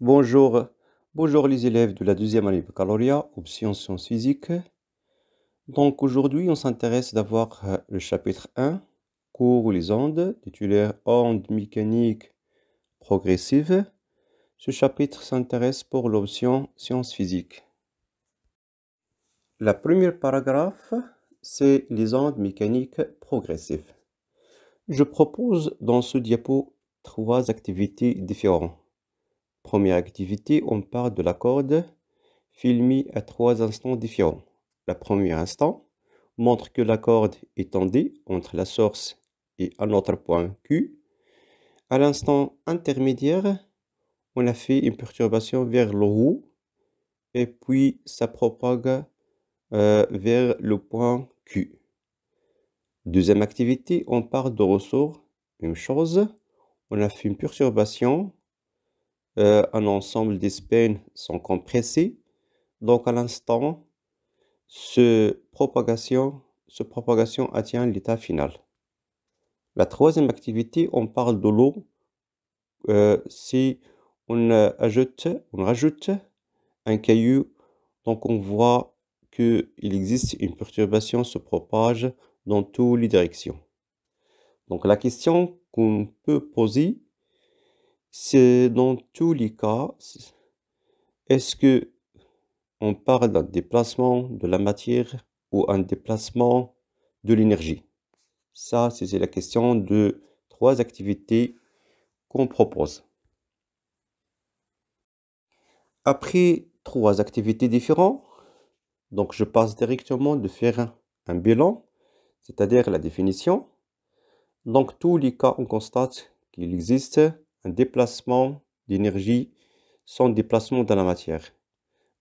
Bonjour, bonjour les élèves de la deuxième année baccalauréat, option sciences physiques. Donc aujourd'hui, on s'intéresse d'avoir le chapitre 1, cours ou les ondes, titulaire ondes mécaniques progressives. Ce chapitre s'intéresse pour l'option sciences physiques. La première paragraphe, c'est les ondes mécaniques progressives. Je propose dans ce diapo 3 activités différentes. Première activité, on parle de la corde filmée à 3 instants différents. Le premier instant montre que la corde est tendue entre la source et un autre point Q. À l'instant intermédiaire, on a fait une perturbation vers le haut et puis ça propague vers le point Q. Deuxième activité, on parle de ressort. Même chose, on a fait une perturbation. Un ensemble des spins sont compressés. Donc à l'instant, ce propagation atteint l'état final. La troisième activité, on parle de l'eau. Si on rajoute un caillou, donc on voit qu'il existe une perturbation se propage dans toutes les directions. Donc la question qu'on peut poser, c'est dans tous les cas, est-ce que on parle d'un déplacement de la matière ou un déplacement de l'énergie? Ça, c'est la question de 3 activités qu'on propose. Après 3 activités différentes, donc je passe directement de faire un bilan, c'est-à-dire la définition. Donc tous les cas, on constate qu'il existe un déplacement d'énergie sans déplacement de la matière.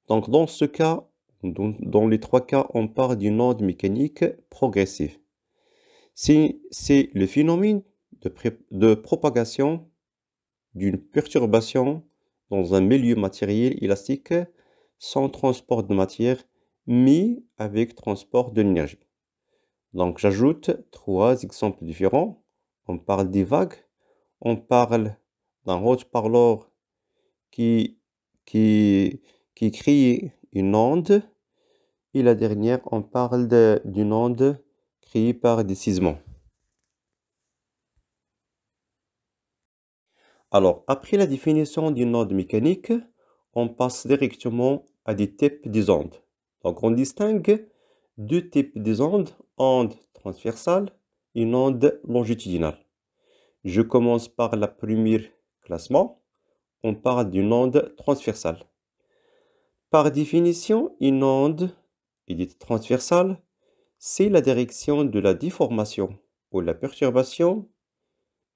Donc dans ce cas, dans les 3 cas, on parle d'une onde mécanique progressive. C'est le phénomène de propagation d'une perturbation dans un milieu matériel élastique sans transport de matière, mais avec transport de l'énergie. Donc j'ajoute 3 exemples différents. On parle des vagues, on parle d'un haut-parleur qui crée une onde, et la dernière, on parle d'une onde créée par des sismos. Alors, après la définition d'une onde mécanique, on passe directement à des types des ondes. Donc, on distingue 2 types des ondes transversale et une onde longitudinale. Je commence par la première classement. On parle d'une onde transversale. Par définition, une onde dite transversale, c'est la direction de la déformation ou la perturbation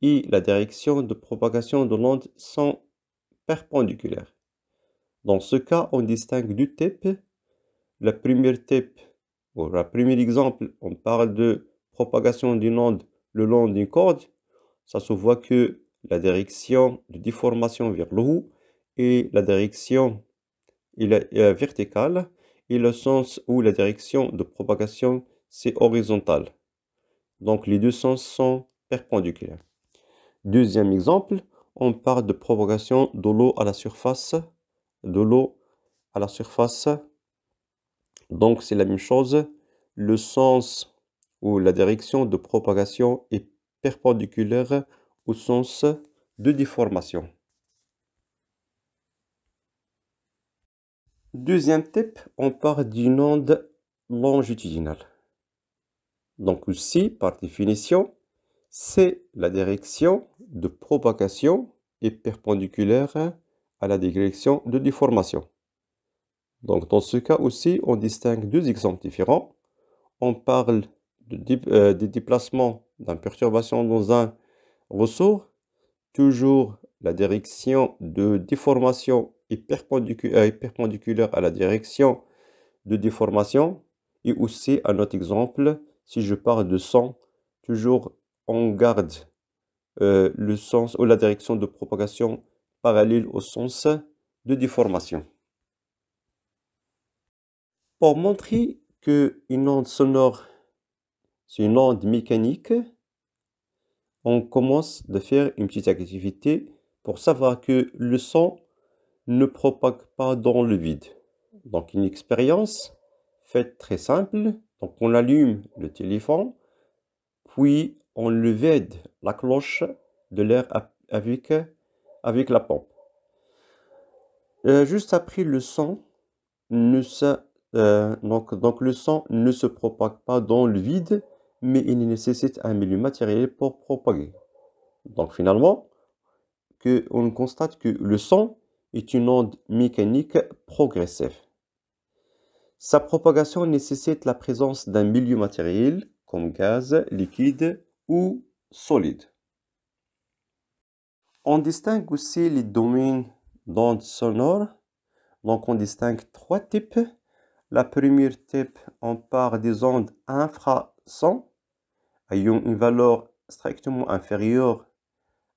et la direction de propagation de l'onde sont perpendiculaires. Dans ce cas, on distingue 2 types. Le premier type, ou le premier exemple, on parle de propagation d'une onde le long d'une corde. Ça se voit que la direction de déformation vers le haut et la direction verticale, et le sens où la direction de propagation c'est horizontal. Donc les deux sens sont perpendiculaires. Deuxième exemple, on parle de propagation de l'eau à la surface. Donc c'est la même chose. Le sens ou la direction de propagation est perpendiculaire au sens de déformation. Deuxième type, on parle d'une onde longitudinale. Donc aussi, par définition, c'est la direction de propagation est perpendiculaire à la direction de déformation. Donc dans ce cas aussi, on distingue 2 exemples différents. On parle des déplacements d'une perturbation dans un ressort. Toujours la direction de déformation est perpendiculaire à la direction de déformation. Et aussi un autre exemple, si je parle de son, toujours on garde le sens ou la direction de propagation parallèle au sens de déformation. Pour montrer qu'une onde sonore, c'est une onde mécanique, on commence de faire une petite activité pour savoir que le son, ne propague pas dans le vide. Donc une expérience faite très simple. Donc on allume le téléphone, puis on le vide la cloche de l'air avec la pompe. Juste après, le son ne se, donc le son ne se propague pas dans le vide, mais il nécessite un milieu matériel pour propager. Donc finalement, on constate que le son est une onde mécanique progressive. Sa propagation nécessite la présence d'un milieu matériel comme gaz, liquide ou solide. On distingue aussi les domaines d'ondes sonores. Donc on distingue trois types. La première type, on parle des ondes infrasons ayant une valeur strictement inférieure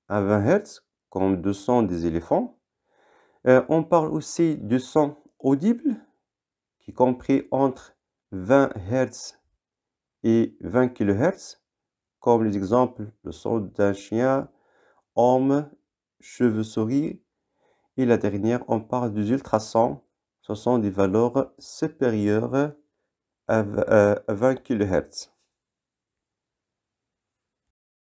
à 20 Hz, comme le son des éléphants. On parle aussi du son audible, qui est compris entre 20 Hz et 20 kHz, comme les exemples, le son d'un chien, homme, chauve-souris. Et la dernière, on parle des ultrasons. Ce sont des valeurs supérieures à 20 kHz.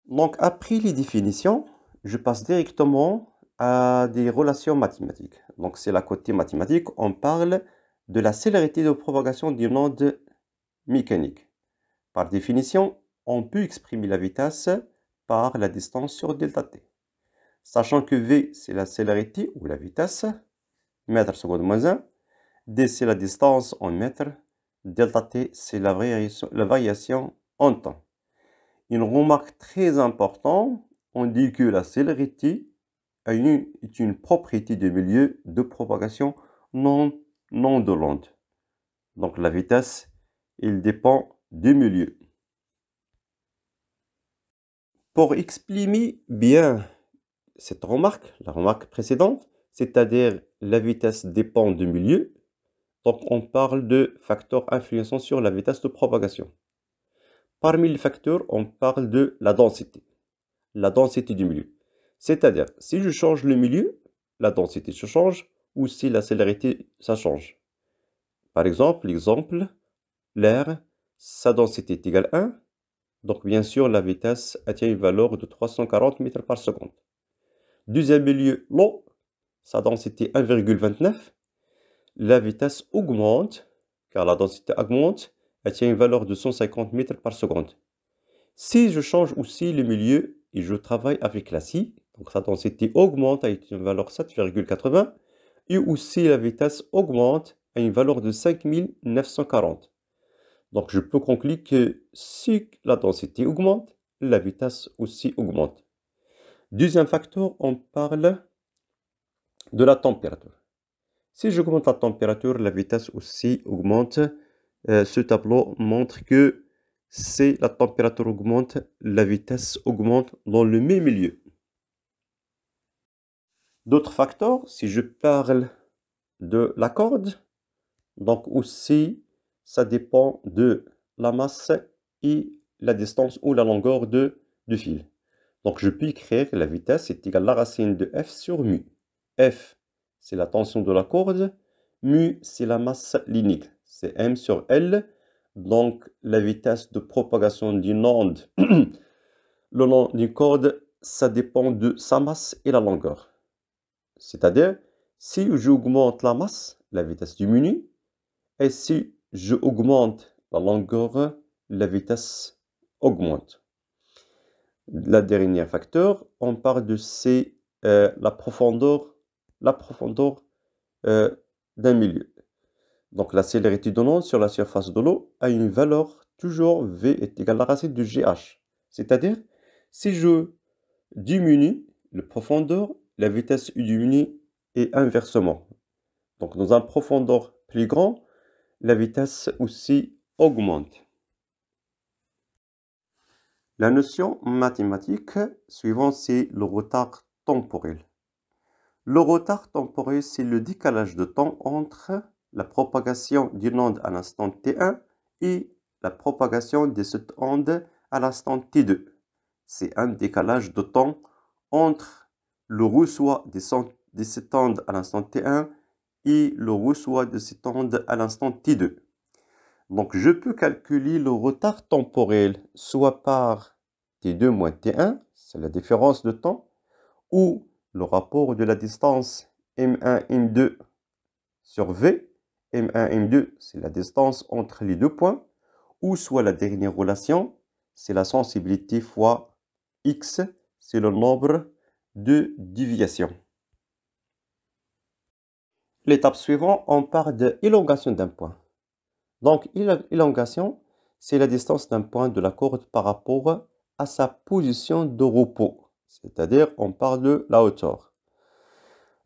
Donc, après les définitions, je passe directement à des relations mathématiques. Donc, c'est la côté mathématique. On parle de la célérité de propagation d'une onde mécanique. Par définition, on peut exprimer la vitesse par la distance sur delta t. Sachant que v, c'est la célérité ou la vitesse, mètres seconde moins 1. D, c'est la distance en mètres. Delta t, c'est la variation en temps. Une remarque très importante, on dit que la célérité est une propriété du milieu de propagation non de l'onde. Donc la vitesse, il dépend du milieu. Pour exprimer bien cette remarque, la remarque précédente, c'est-à-dire la vitesse dépend du milieu, donc on parle de facteurs influençant sur la vitesse de propagation. Parmi les facteurs, on parle de la densité du milieu. C'est-à-dire, si je change le milieu, la densité se change, ou si la célérité, ça change. Par exemple, l'air, sa densité est égale à 1, donc bien sûr, la vitesse atteint une valeur de 340 mètres par seconde. Deuxième milieu, l'eau, sa densité 1,29, la vitesse augmente, car la densité augmente, atteint une valeur de 150 mètres par seconde. Si je change aussi le milieu et je travaille avec la scie, donc sa densité augmente à une valeur 7,80 et aussi la vitesse augmente à une valeur de 5940. Donc je peux conclure que si la densité augmente, la vitesse aussi augmente. Deuxième facteur, on parle de la température. Si j'augmente la température, la vitesse aussi augmente. Ce tableau montre que si la température augmente, la vitesse augmente dans le même milieu. D'autres facteurs, si je parle de la corde, donc aussi, ça dépend de la masse et la distance ou la longueur du fil. Donc, je peux écrire que la vitesse est égale à la racine de F sur mu. F, c'est la tension de la corde. Mu, c'est la masse linéaire. C'est M sur L. Donc, la vitesse de propagation d'une onde le long d'une corde, ça dépend de sa masse et la longueur. C'est-à-dire, si j'augmente la masse, la vitesse diminue. Et si j'augmente la longueur, la vitesse augmente. La dernière facteur, on parle de la profondeur d'un milieu. Donc la célérité de l'onde sur la surface de l'eau a une valeur toujours V est égal à la racine de GH. C'est-à-dire, si je diminue la profondeur, la vitesse diminue et inversement. Donc dans une profondeur plus grande, la vitesse aussi augmente. La notion mathématique suivante, c'est le retard temporel. Le retard temporel, c'est le décalage de temps entre la propagation d'une onde à l'instant t1 et la propagation de cette onde à l'instant t2. C'est un décalage de temps entre le reçu de cette onde à l'instant T1 et le reçoit de cette onde à l'instant T2. Donc, je peux calculer le retard temporel soit par T2 moins T1, c'est la différence de temps, ou le rapport de la distance M1, M2 sur V. M1, M2, c'est la distance entre les deux points, ou soit la dernière relation, c'est la sensibilité fois X, c'est le nombre de déviations. L'étape suivante, on parle de élongation d'un point. Donc, élongation, c'est la distance d'un point de la corde par rapport à sa position de repos. C'est-à-dire, on parle de la hauteur.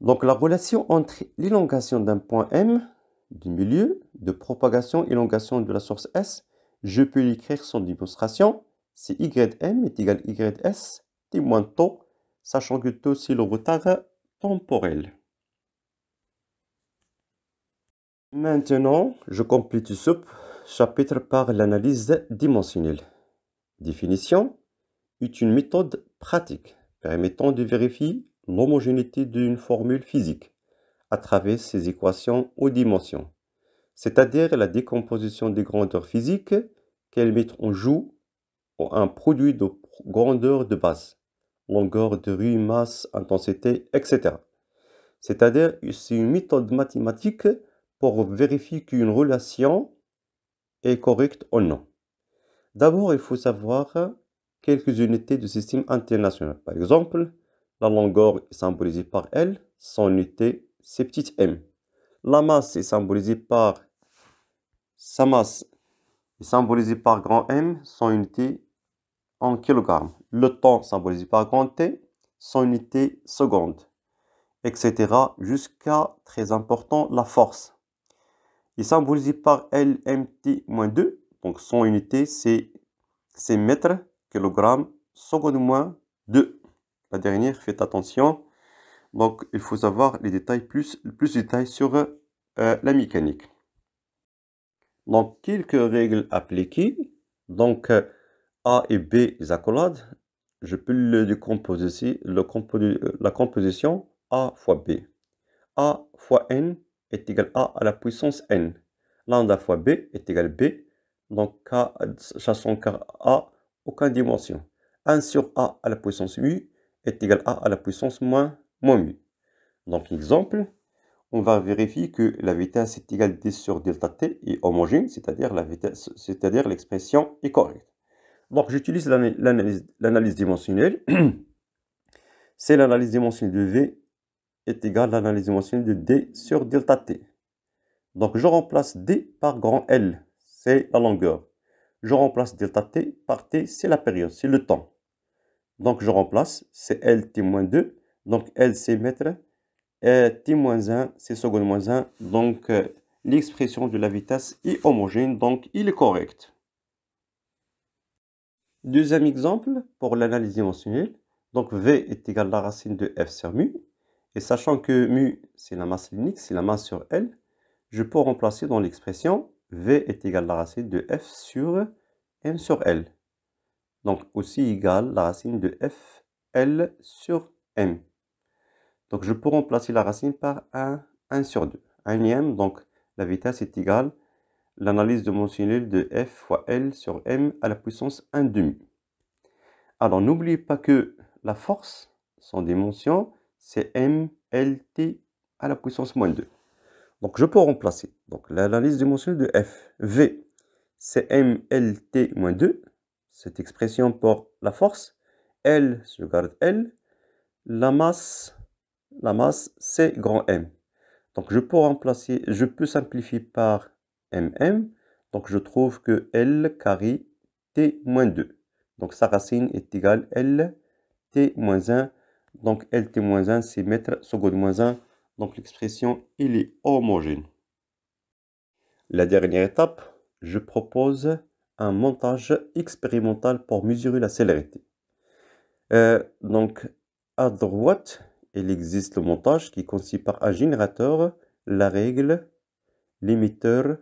Donc, la relation entre l'élongation d'un point M, du milieu, de propagation, élongation de la source S, je peux l'écrire sans démonstration. C'est YM est égal à YS, T moins taux, sachant que taux, c'est le retard temporel. Maintenant, je complète ce chapitre par l'analyse dimensionnelle. Définition est une méthode pratique permettant de vérifier l'homogénéité d'une formule physique à travers ses équations aux dimensions, c'est-à-dire la décomposition des grandeurs physiques qu'elles mettent en jeu pour un produit de grandeur de base, longueur de rue, masse, intensité, etc. C'est-à-dire c'est une méthode mathématique pour vérifier qu'une relation est correcte ou non. D'abord, il faut savoir quelques unités du système international. Par exemple, la longueur est symbolisée par L, son unité c'est petit m. La masse est symbolisée par sa masse est symbolisée par grand M, son unité en kilogrammes. Le temps symbolisé par grand T, son unité seconde, etc. Jusqu'à, très important, la force est symbolisé par LMT-2, donc son unité c'est mètres, kilogrammes, seconde moins 2. La dernière, faites attention. Donc, il faut savoir les détails, plus de détails sur la mécanique. Donc, quelques règles appliquées. Donc, A et B, les accolades. Je peux le décomposer ici, la composition A fois B. A fois N est égal à la puissance N. Lambda fois B est égal à B. Donc, K, sachant qu'A, aucune dimension. 1 sur A à la puissance mu est égal à la puissance moins mu. Donc, exemple, on va vérifier que la vitesse est égale à D sur delta T est homogène, c'est-à-dire l'expression est correcte. Donc, j'utilise l'analyse dimensionnelle. C'est l'analyse dimensionnelle de V est égale à l'analyse dimensionnelle de D sur delta T. Donc, je remplace D par grand L, c'est la longueur. Je remplace delta T par T, c'est la période, c'est le temps. Donc, je remplace, c'est L T-2, donc L c'est mètre, et T-1, c'est seconde moins 1. Donc, l'expression de la vitesse est homogène, donc il est correct. Deuxième exemple, pour l'analyse dimensionnelle, donc V est égal à la racine de F sur mu, et sachant que mu, c'est la masse linéaire, c'est la masse sur L, je peux remplacer dans l'expression V est égal à la racine de F sur M sur L. Donc aussi égal à la racine de F L sur M. Donc je peux remplacer la racine par 1 sur 2. 1e, donc la vitesse est égale à l'analyse dimensionnelle de F fois L sur M à la puissance 1 demi. Alors n'oubliez pas que la force, son dimension, c'est MLT à la puissance moins 2. Donc, je peux remplacer. Donc, l'analyse dimensionnelle de F. V, c'est MLT-2. Cette expression pour la force. L, je garde L. La masse, c'est grand M. Donc, je peux remplacer, je peux simplifier par MM. Donc, je trouve que L carré T-2. Donc, sa racine est égale L T-1. Donc, L T-1, c'est mètre seconde moins 1. Donc, l'expression, il est homogène. La dernière étape, je propose un montage expérimental pour mesurer la célérité. Donc, à droite, il existe le montage qui consiste par un générateur, la règle, l'émetteur,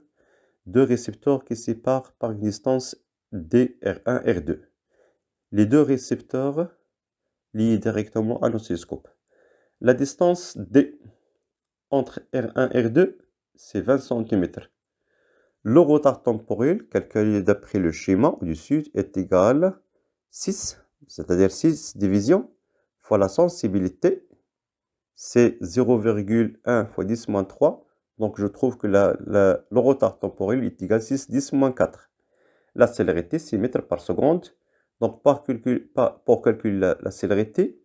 deux récepteurs qui séparent par une distance DR1, R2. Les deux récepteurs liés directement à l'oscilloscope. La distance D entre R1 et R2, c'est 20 cm. Le retard temporel, calculé d'après le schéma au-dessus, est égal à 6, c'est-à-dire 6 divisions, fois la sensibilité, c'est 0,1 fois 10 moins 3. Donc je trouve que le retard temporel est égal à 6, 10 moins 4. La célérité, c'est mètres par seconde. Donc pour calculer la célérité,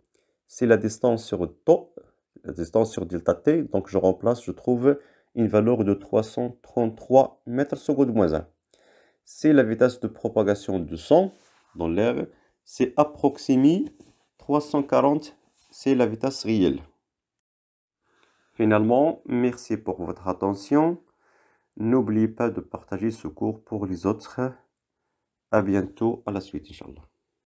c'est la distance sur tau, la distance sur delta t. Donc je remplace, je trouve une valeur de 333 mètres secondes moins 1. C'est la vitesse de propagation du son dans l'air. C'est approximativement 340, c'est la vitesse réelle. Finalement, merci pour votre attention. N'oubliez pas de partager ce cours pour les autres. À bientôt, à la suite, Inch'Allah.